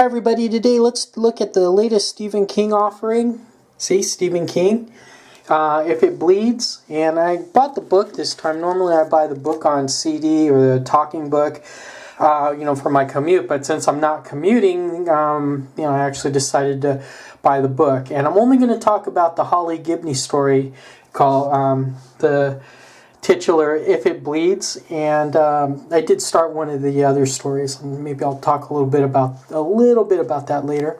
Hi everybody, today let's look at the latest Stephen King offering. See, Stephen King, If It Bleeds. And I bought the book this time. Normally I buy the book on CD or the talking book, for my commute. But since I'm not commuting, I actually decided to buy the book. And I'm only going to talk about the Holly Gibney story called the titular If It Bleeds, and I did start one of the other stories, and maybe I'll talk a little bit about that later.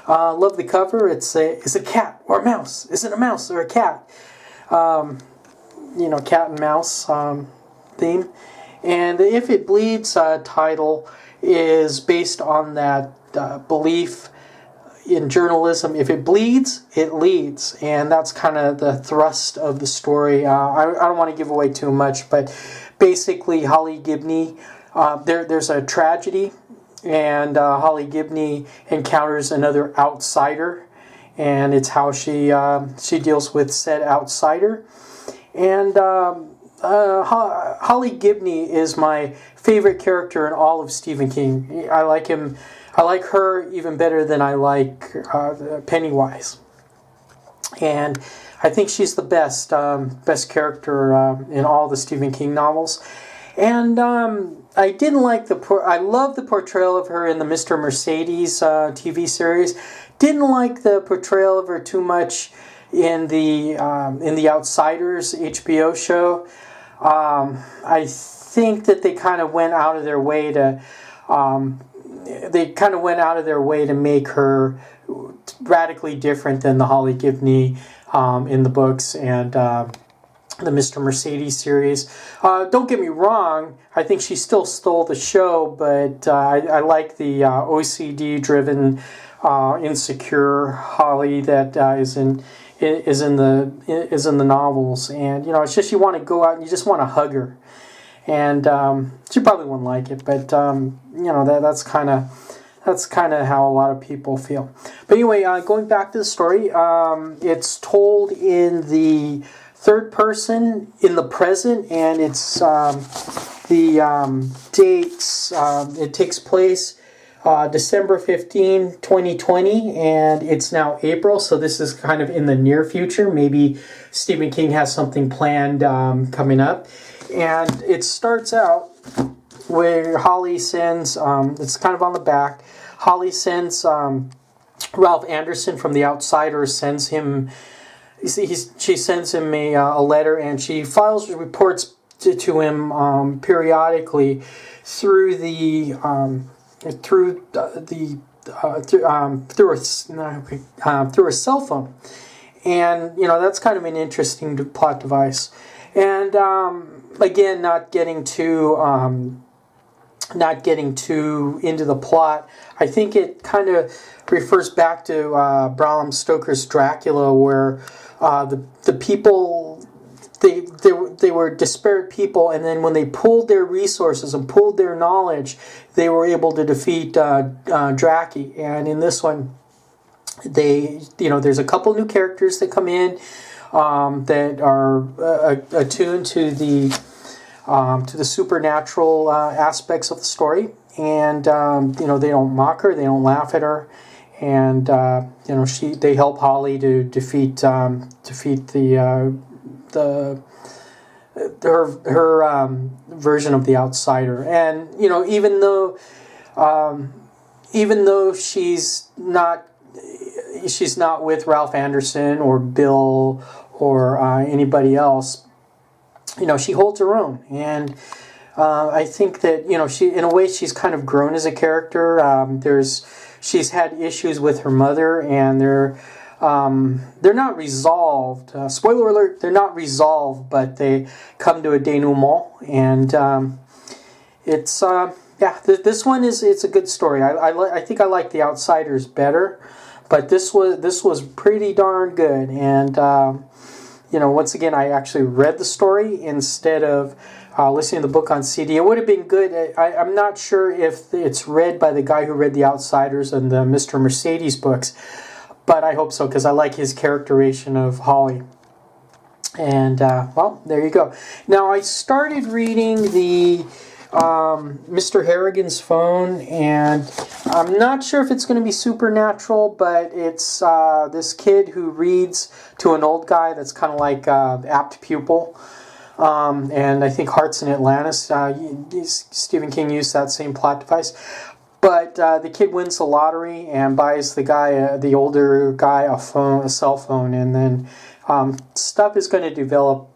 Love the cover. It's a cat or a mouse. Is it a mouse or a cat? Cat and mouse theme. And the If It Bleeds title is based on that belief in journalism: if it bleeds, it leads. And that's kind of the thrust of the story. I don't want to give away too much, but basically Holly Gibney, there's a tragedy, and Holly Gibney encounters another outsider, and it's how she deals with said outsider. And Holly Gibney is my favorite character in all of Stephen King. I like him. I like her even better than I like Pennywise. And I think she's the best character in all the Stephen King novels. And I didn't like I love the portrayal of her in the Mr. Mercedes TV series. Didn't like the portrayal of her too much in the Outsiders HBO show. I think that they kind of went out of their way to make her radically different than the Holly Gibney in the books and the Mr. Mercedes series. Don't get me wrong, I think she still stole the show, but I like the OCD-driven, insecure Holly that is in the novels. And it's just you want to go out and you just want to hug her. And she probably wouldn't like it, but that's kind of how a lot of people feel. But anyway, going back to the story, it's told in the third person in the present, and it's the dates. It takes place December 15, 2020, and it's now April, so this is kind of in the near future. Maybe Stephen King has something planned coming up. And it starts out where Holly sends, it's kind of on the back, Holly sends Ralph Anderson from The Outsiders, sends him, she sends him a letter, and she files reports to him periodically through her cell phone. And that's kind of an interesting plot device. And again, not getting too into the plot. I think it kind of refers back to Bram Stoker's Dracula, where the people they were disparate people, and then when they pooled their resources and pooled their knowledge, they were able to defeat Dracula. And in this one, there's a couple new characters that come in that are attuned to the supernatural aspects of the story, and they don't mock her, they don't laugh at her, and they help Holly to defeat her version of the outsider. And even though she's not with Ralph Anderson or Bill or anybody else, she holds her own. And I think that she, in a way, she's kind of grown as a character. She's had issues with her mother, and they're not resolved. Spoiler alert: they're not resolved, but they come to a denouement. And it's this one it's a good story. I think I like The Outsiders better. But this was pretty darn good, and once again, I actually read the story instead of listening to the book on CD. It would have been good. I'm not sure if it's read by the guy who read The Outsiders and the Mr. Mercedes books, but I hope so, because I like his characterization of Holly. And, there you go. Now, I started reading the Mr. Harrigan's phone, and I'm not sure if it's going to be supernatural, but it's this kid who reads to an old guy that's kind of like apt pupil. And I think Hearts in Atlantis, Stephen King used that same plot device. But the kid wins the lottery and buys the guy, the older guy, a cell phone, and then stuff is going to develop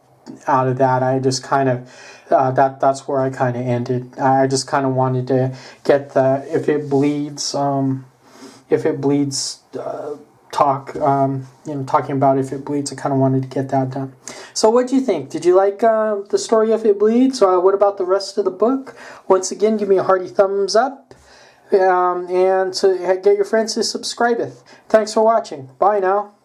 out of that. I just kind of that's where I kind of ended. I just kind of wanted to get the if it bleeds talk. Talking about if it bleeds. I kind of wanted to get that done. So what do you think? Did you like the story If It Bleeds? What about the rest of the book? Once again, give me a hearty thumbs up. And to get your friends to subscribe it. Thanks for watching. Bye now.